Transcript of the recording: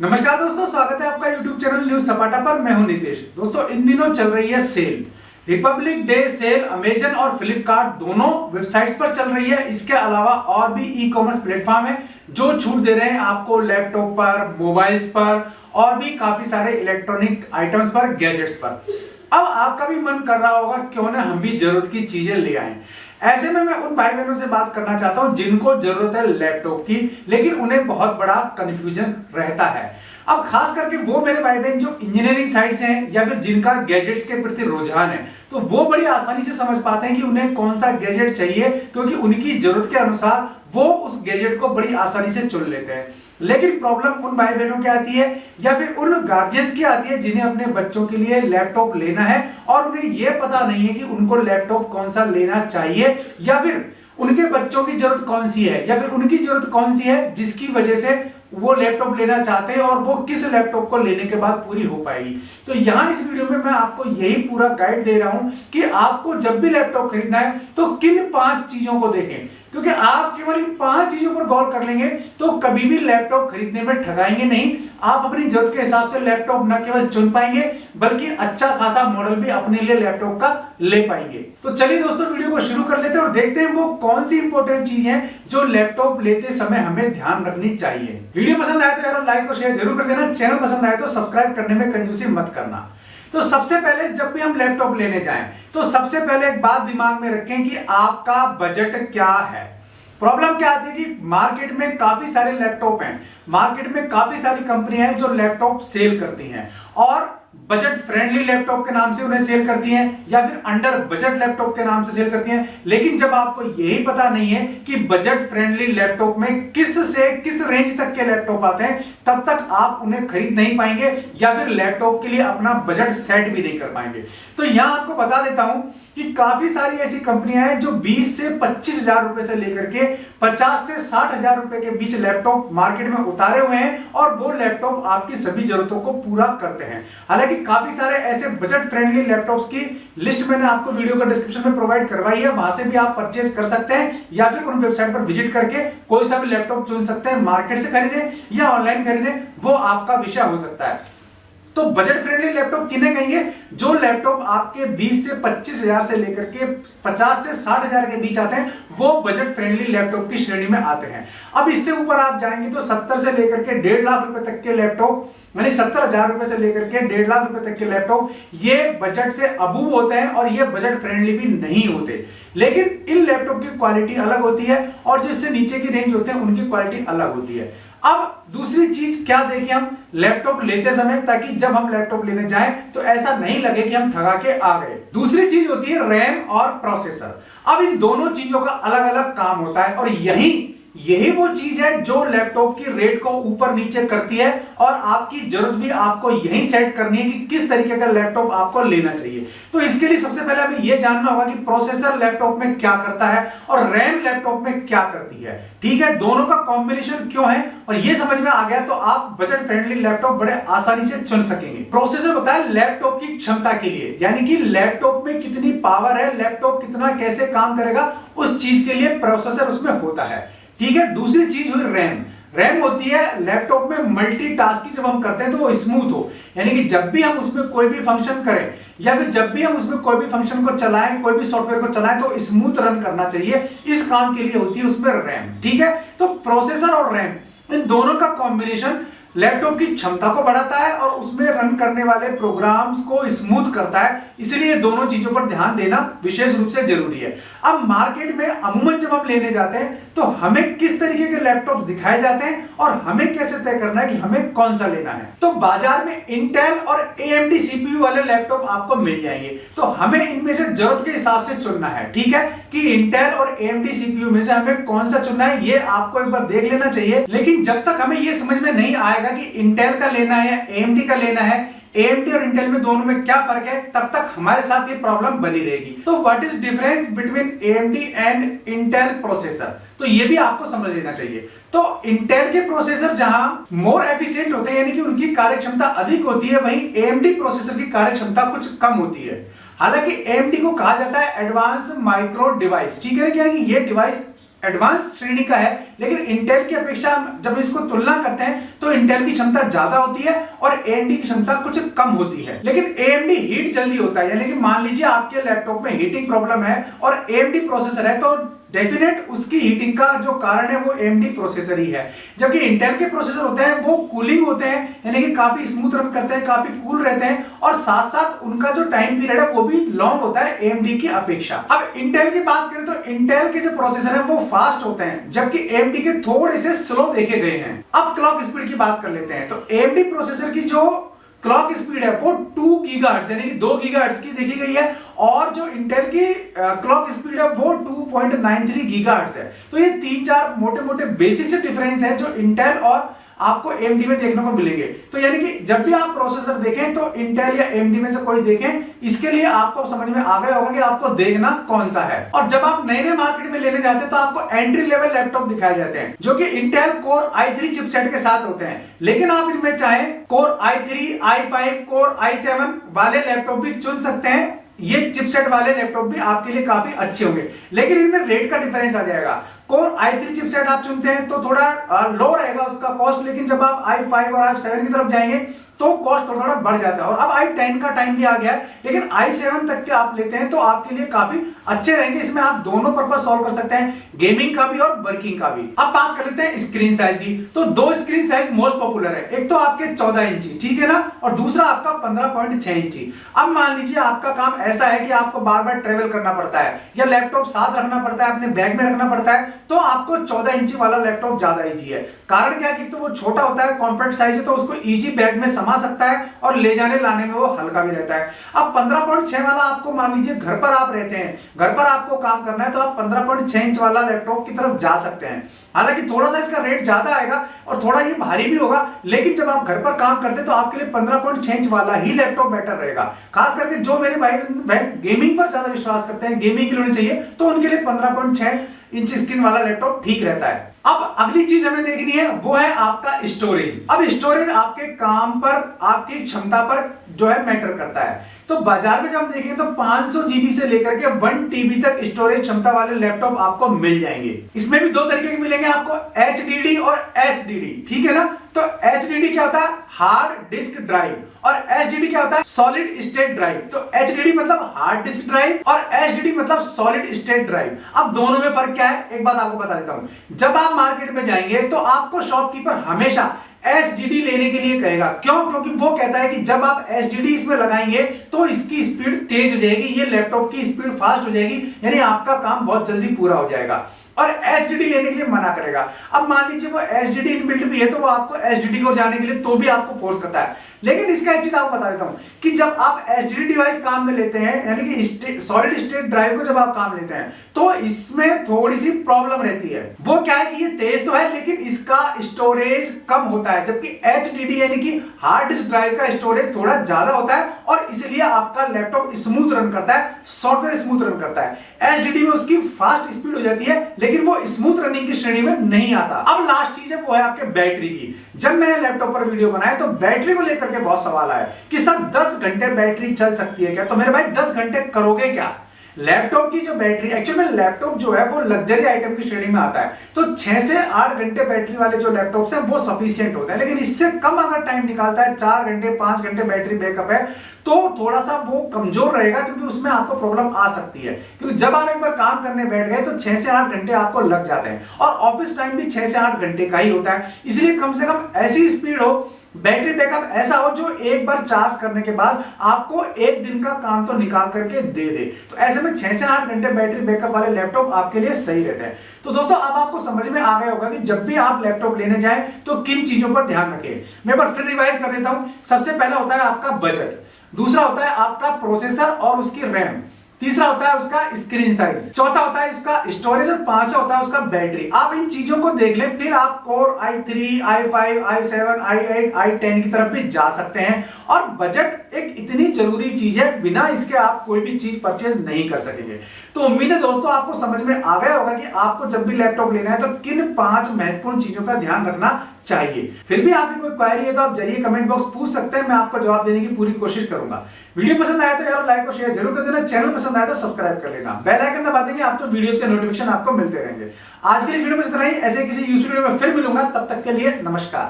नमस्कार दोस्तों, स्वागत है आपका YouTube चैनल न्यूज सपाटा पर। मैं हूं नितेश। दोस्तों, इन दिनों चल रही है sale, republic day sale Amazon और फ्लिपकार्ट दोनों वेबसाइट्स पर चल रही है। इसके अलावा और भी ई कॉमर्स प्लेटफॉर्म है जो छूट दे रहे हैं आपको लैपटॉप पर, मोबाइल्स पर और भी काफी सारे इलेक्ट्रॉनिक आइटम्स पर, गैजेट्स पर। अब आपका भी मन कर रहा होगा क्यों ना हम भी जरूरत की चीजें ले आए। ऐसे में मैं उन भाई बहनों से बात करना चाहता हूं जिनको जरूरत है लैपटॉप की, लेकिन उन्हें बहुत बड़ा कंफ्यूजन रहता है। अब खास करके वो मेरे भाई बहन जो इंजीनियरिंग साइड से हैं या फिर जिनका गैजेट्स के प्रति रुझान है, तो वो बड़ी आसानी से समझ पाते हैं कि उन्हें कौन सा गैजेट चाहिए, क्योंकि उनकी जरूरत के अनुसार वो उस गैजेट को बड़ी आसानी से चुन लेते हैं। लेकिन प्रॉब्लम उन भाई बहनों की आती है या फिर उन गार्जियंस की आती है जिन्हें अपने बच्चों के लिए लैपटॉप लेना है और उन्हें यह पता नहीं है कि उनको लैपटॉप कौन सा लेना चाहिए, या फिर उनके बच्चों की जरूरत कौन सी है, या फिर उनकी जरूरत कौन सी है जिसकी वजह से वो लैपटॉप लेना चाहते हैं और वो किस लैपटॉप को लेने के बाद पूरी हो पाएगी। तो यहां इस वीडियो में मैं आपको यही पूरा गाइड दे रहा हूं कि आपको जब भी लैपटॉप खरीदना है तो किन 5 चीजों को देखें, क्योंकि आप केवल इन 5 चीजों पर गौर कर लेंगे तो कभी भी लैपटॉप खरीदने में ठगाएंगे नहीं। आप अपनी जरूरत के हिसाब से लैपटॉप न केवल चुन पाएंगे बल्कि अच्छा खासा मॉडल भी अपने लिए लैपटॉप का ले पाएंगे। तो चलिए दोस्तों, वीडियो को शुरू कर लेते हैं और देखते हैं वो कौन सी इंपॉर्टेंट चीज है जो लैपटॉप लेते समय हमें ध्यान रखनी चाहिए। वीडियो पसंद आए तो यार लाइक और शेयर जरूर कर देना। चैनल पसंद आए तो सब्सक्राइब करने में कंजूसी मत करना। तो सबसे पहले जब भी हम लैपटॉप लेने जाएं तो सबसे पहले एक बात दिमाग में रखें कि आपका बजट क्या है। प्रॉब्लम क्या आती है कि मार्केट में काफी सारे लैपटॉप हैं, मार्केट में काफी सारी कंपनियां हैं जो लैपटॉप सेल करती हैं और बजट फ्रेंडली लैपटॉप के नाम से उन्हें सेल करती हैं या फिर अंडर बजट लैपटॉप के नाम से सेल करती हैं। लेकिन जब आपको यही पता नहीं है कि बजट फ्रेंडली लैपटॉप में किस से किस रेंज तक के लैपटॉप आते हैं, तब तक आप उन्हें खरीद नहीं पाएंगे या फिर लैपटॉप के लिए अपना बजट सेट भी नहीं कर पाएंगे। तो यहां आपको बता देता हूं कि काफी सारी ऐसी कंपनियां हैं जो 20 से 25 हजार रुपए से लेकर के 50 से 60 हजार रुपए के बीच लैपटॉप मार्केट में उतारे हुए हैं और वो लैपटॉप आपकी सभी जरूरतों को पूरा करते हैं। हालांकि काफी सारे ऐसे बजट फ्रेंडली लैपटॉप्स की लिस्ट मैंने आपको वीडियो का डिस्क्रिप्शन में प्रोवाइड करवाई है, वहां से भी आप परचेज कर सकते हैं या फिर उन वेबसाइट पर विजिट करके कोई सा भी लैपटॉप चुन सकते हैं। मार्केट से खरीदें या ऑनलाइन खरीदें, वो आपका विषय हो सकता है। तो बजट फ्रेंडली लैपटॉप किन्हें कहेंगे? जो लैपटॉप आपके 20 से 25 हजार से लेकर के 50 से 60 हजार के बीच आते हैं, वो बजट फ्रेंडली लैपटॉप की श्रेणी में आते हैं। अब इससे ऊपर आप जाएंगे तो 70 से लेकर के 1.5 लाख रुपए तक के लैपटॉप, यानी 70 हजार रुपए से लेकर के 1.5 लाख रुपए तक के लैपटॉप, ये बजट से अबूव होते हैं और ये बजट फ्रेंडली भी नहीं होते। लेकिन इन लैपटॉप की क्वालिटी अलग होती है और जिससे नीचे की रेंज होते हैं उनकी क्वालिटी अलग होती है। अब दूसरी चीज क्या देखें हम लैपटॉप लेते समय, ताकि जब हम लैपटॉप लेने जाएं तो ऐसा नहीं लगे कि हम ठगा के आ गए। दूसरी चीज होती है रैम और प्रोसेसर। अब इन दोनों चीजों का अलग अलग काम होता है और यही वो चीज है जो लैपटॉप की रेट को ऊपर नीचे करती है और आपकी जरूरत भी आपको यही सेट करनी है कि किस तरीके का लैपटॉप आपको लेना चाहिए। तो इसके लिए सबसे पहले हमें यह जानना होगा कि प्रोसेसर लैपटॉप में क्या करता है और रैम लैपटॉप में क्या करती है। ठीक है, दोनों का कॉम्बिनेशन क्यों है और ये समझ में आ गया तो आप बजट फ्रेंडली लैपटॉप बड़े आसानी से चुन सकेंगे। प्रोसेसर होता है लैपटॉप की क्षमता के लिए, यानी कि लैपटॉप में कितनी पावर है, लैपटॉप कितना कैसे काम करेगा, उस चीज के लिए प्रोसेसर उसमें होता है। ठीक है, दूसरी चीज हुई रैम। रैम होती है लैपटॉप में मल्टीटास्किंग जब हम करते हैं तो वो स्मूथ हो, यानी कि जब भी हम उसमें कोई भी फंक्शन करें या फिर जब भी हम उसमें कोई भी फंक्शन को चलाएं, कोई भी सॉफ्टवेयर को चलाएं तो स्मूथ रन करना चाहिए। इस काम के लिए होती है उसमें रैम। ठीक है, तो प्रोसेसर और रैम इन दोनों का कॉम्बिनेशन लैपटॉप की क्षमता को बढ़ाता है और उसमें रन करने वाले प्रोग्राम्स को स्मूथ करता है। इसलिए दोनों चीजों पर ध्यान देना विशेष रूप से जरूरी है। अब मार्केट में अमूमन जब हम लेने जाते हैं तो हमें किस तरीके के लैपटॉप दिखाए जाते हैं और हमें कैसे तय करना है कि हमें कौन सा लेना है। तो बाजार में इंटेल और AMD CPU वाले लैपटॉप आपको मिल जाएंगे, तो हमें इनमें से जरूरत के हिसाब से चुनना है। ठीक है, कि इंटेल और AMD CPU में से हमें कौन सा चुनना है ये आपको एक बार देख लेना चाहिए। लेकिन जब तक हमें ये समझ में नहीं आएगा कि इंटेल का लेना है या AMD का लेना है, AMD और इंटेल में दोनों में क्या फर्क है, तब तक हमारे साथ ये प्रॉब्लम बनी रहेगी। तो what is difference between AMD and Intel processor, तो ये भी आपको समझ लेना चाहिए। तो इंटेल के प्रोसेसर जहां मोर एफिशिएंट होते हैं, यानी कि उनकी कार्यक्षमता अधिक होती है, वहीं AMD प्रोसेसर की कार्यक्षमता कुछ कम होती है। हालांकि AMD को कहा जाता है एडवांस माइक्रो डिवाइस। ठीक है, क्या ये डिवाइस एडवांस श्रेणी का है, लेकिन इंटेल की अपेक्षा जब इसको तुलना करते हैं तो इंटेल की क्षमता ज्यादा होती है और एएमडी की क्षमता कुछ कम होती है। लेकिन एएमडी हीट जल्दी होता है, यानी कि मान लीजिए आपके लैपटॉप में हीटिंग प्रॉब्लम है और एएमडी प्रोसेसर है तो डेफिनेट उसकी हीटिंग का जो कारण है वो एएमडी प्रोसेसर ही है। जबकि इंटेल के प्रोसेसर होते हैं वो कूलिंग होते हैं, यानी कि काफी स्मूथ रन करते हैं, काफी कूल रहते हैं और साथ साथ उनका जो टाइम पीरियड है वो भी लॉन्ग होता है एएमडी की अपेक्षा। अब इंटेल की बात करें तो इंटेल के जो प्रोसेसर है वो फास्ट होते हैं जबकि एएमडी के थोड़े से स्लो देखे गए हैं। अब क्लॉक स्पीड की बात कर लेते हैं तो एएमडी प्रोसेसर की जो क्लॉक स्पीड है वो 2 गीगाहर्ट्ज यानी कि 2 गीगाहर्ट्ज की देखी गई है और जो इंटेल की क्लॉक स्पीड है वो 2.93 गीगाहर्ट्ज है। तो ये 3-4 मोटे-मोटे बेसिक से डिफरेंस है जो इंटेल और आपको एएमडी में देखने को मिलेंगे। तो यानी कि जब भी आप प्रोसेसर देखें तो इंटेल या एएमडी में से कोई देखें, इसके लिए आपको समझ में आ गया होगा कि आपको देखना कौन सा है। और जब आप नए मार्केट में लेने जाते हैं तो आपको एंट्री लेवल लैपटॉप दिखाए जाते हैं जो कि इंटेल कोर i3 चिपसेट के साथ होते हैं। लेकिन आप इनमें चाहें core i3, i5, core i7 वाले लैपटॉप भी चुन सकते हैं। ये चिपसेट वाले लैपटॉप भी आपके लिए काफी अच्छे होंगे, लेकिन इनमें रेट का डिफरेंस आ जाएगा। कोर i3 चिपसेट आप चुनते हैं तो थोड़ा लो रहेगा उसका कॉस्ट, लेकिन जब आप i5 और i7 की तरफ जाएंगे तो कॉस्ट थोड़ा बढ़ जाता है। और अब i10 का टाइम भी आ गया है, लेकिन i7 तक के आप लेते हैं तो आपके लिए काफी अच्छे रहेंगे। इसमें आप दोनों पर्पस सॉल्व कर सकते हैं, गेमिंग का भी और वर्किंग का भी। अब बात कर लेते हैं स्क्रीन साइज की। तो 2 स्क्रीन साइज मोस्ट पॉपुलर है, एक तो आपके 14 इंची, ठीक है ना, और दूसरा आपका 15.6 इंची। अब मान लीजिए आपका काम ऐसा है कि आपको बार बार ट्रेवल करना पड़ता है या लैपटॉप साथ रखना पड़ता है, अपने बैग में रखना पड़ता है, तो आपको 14 इंची वाला लैपटॉप ज्यादा ईजी है। कारण क्या है कि तो वो छोटा होता है, कॉम्पैक्ट साइज है, तो उसको ईजी बैग में समा सकता है और ले जाने लाने में वो हल्का भी रहता है। अब 15.6 वाला आपको मान लीजिए घर पर आप रहते हैं, घर पर आपको काम करना है तो आप 15.6 इंच वाला लैपटॉप की तरफ जा सकते हैं। हालांकि थोड़ा सा इसका रेट ज्यादा आएगा और थोड़ा ये भारी भी होगा, लेकिन जब आप घर पर काम करते हैं तो आपके लिए 15.6 इंच वाला ही लैपटॉप बेटर रहेगा। खास करके जो मेरे भाई गेमिंग पर ज्यादा विश्वास करते हैं, गेमिंग के लिए होनी चाहिए, तो उनके लिए 15.6 इंच स्क्रीन वाला लैपटॉप ठीक रहता है। अब अगली चीज हमें देखनी है वो है आपका स्टोरेज। अब स्टोरेज आपके काम पर, आपकी क्षमता पर जो है मैटर करता है। तो बाजार में जब हम देखें तो 500 जीबी से लेकर के 1 टीबी तक स्टोरेज क्षमता वाले लैपटॉप आपको मिल जाएंगे। इसमें भी 2 तरीके के मिलेंगे आपको, HDD और SSD, ठीक है ना। तो HDD क्या होता है, हार्ड डिस्क ड्राइव, और SSD क्या होता है, सॉलिड स्टेट ड्राइव। तो HDD मतलब हार्ड डिस्क ड्राइव और SSD मतलब सॉलिड स्टेट ड्राइव। अब दोनों में फर्क क्या है, एक बात आपको बता देता हूं। जब आप मार्केट में जाएंगे तो आपको शॉपकीपर हमेशा SSD लेने के लिए कहेगा। क्यों? क्योंकि वो कहता है कि जब आप SSD इसमें लगाएंगे तो इसकी स्पीड तेज हो जाएगी, ये लैपटॉप की स्पीड फास्ट हो जाएगी, यानी आपका काम बहुत जल्दी पूरा हो जाएगा। और SSD लेने के लिए मना करेगा। अब मान लीजिए वो SSD इनबिल्ट भी है तो वो आपको SSD को जाने के लिए तो भी आपको फोर्स करता है। लेकिन इसका एक चीज आपको बता देता हूं कि जब आप SSD डिवाइस काम में लेते हैं, यानी कि सॉलिड स्टेट ड्राइव को जब आप काम लेते हैं, तो इसमें थोड़ी सी प्रॉब्लम रहती है। वो क्या है कि ये तेज तो है लेकिन इसका स्टोरेज कम होता है, जबकि HDD यानी कि हार्ड डिस्क ड्राइव का स्टोरेज थोड़ा ज्यादा होता है और इसलिए आपका लैपटॉप स्मूथ रन करता है, सॉफ्टवेयर स्मूथ रन करता है। SSD में उसकी फास्ट स्पीड हो जाती है लेकिन वो स्मूथ रनिंग की श्रेणी में नहीं आता। अब लास्ट चीज है वो है आपके बैटरी की। जब मैंने लैपटॉप पर वीडियो बनाया तो बैटरी को लेकर के बहुत सवाल आया कि सर 10 घंटे बैटरी चल सकती है क्या? तो मेरे भाई 10 घंटे करोगे क्या? लैपटॉप की जो बैटरी, एक्चुअली में लैपटॉप जो है वो लग्जरी आइटम की श्रेणी में आता है, तो 6 से 8 घंटे बैटरी वाले जो लैपटॉप्स हैं वो सफिशिएंट होते हैं। लेकिन इससे कम अगर टाइम निकालता है, 4 घंटे 5 घंटे बैटरी बैकअप है, तो थोड़ा सा वो कमजोर रहेगा, क्योंकि उसमें आपको प्रॉब्लम आ सकती है। क्योंकि जब आप एक बार काम करने बैठ गए तो 6 से 8 घंटे आपको लग जाते हैं और ऑफिस टाइम भी 6 से 8 घंटे का ही होता है। इसलिए कम से कम ऐसी स्पीड हो, बैटरी बैकअप ऐसा हो जो एक बार चार्ज करने के बाद आपको एक दिन का काम तो निकाल करके दे दे। तो ऐसे में 6 से 8 घंटे बैटरी बैकअप वाले लैपटॉप आपके लिए सही रहते हैं। तो दोस्तों अब आपको समझ में आ गया होगा कि जब भी आप लैपटॉप लेने जाएं तो किन चीजों पर ध्यान रखें। मैं एक बार फिर रिवाइज कर देता हूं। सबसे पहला होता है आपका बजट, दूसरा होता है आपका प्रोसेसर और उसकी रैम, तीसरा होता है उसका स्क्रीन साइज, चौथा होता है उसका स्टोरेज और पांचवा होता है उसका बैटरी। आप इन चीजों को देख लें, फिर आप core i3, i5, i7, i8, i10 की तरफ भी जा सकते हैं और बजट एक इतनी जरूरी चीज है, बिना इसके आप कोई भी चीज परचेज नहीं कर सकेंगे। तो उम्मीद है दोस्तों आपको समझ में आ गया होगा कि आपको जब भी लैपटॉप लेना है तो किन 5 महत्वपूर्ण चीजों का ध्यान रखना चाहिए। फिर भी आपकी कोई क्वेरी है तो आप जरिए कमेंट बॉक्स पूछ सकते हैं, मैं आपको जवाब देने की पूरी कोशिश करूंगा। वीडियो पसंद आया तो यार लाइक और शेयर जरूर कर देना, चैनल पसंद आया तो सब्सक्राइब कर लेना, बेल आइकन दबा देंगे आप तो वीडियोस के नोटिफिकेशन आपको मिलते रहेंगे। आज के लिए वीडियो में इतना ही, ऐसे किसी यूजफुल वीडियो में फिर मिलूंगा, तब तक के लिए नमस्कार।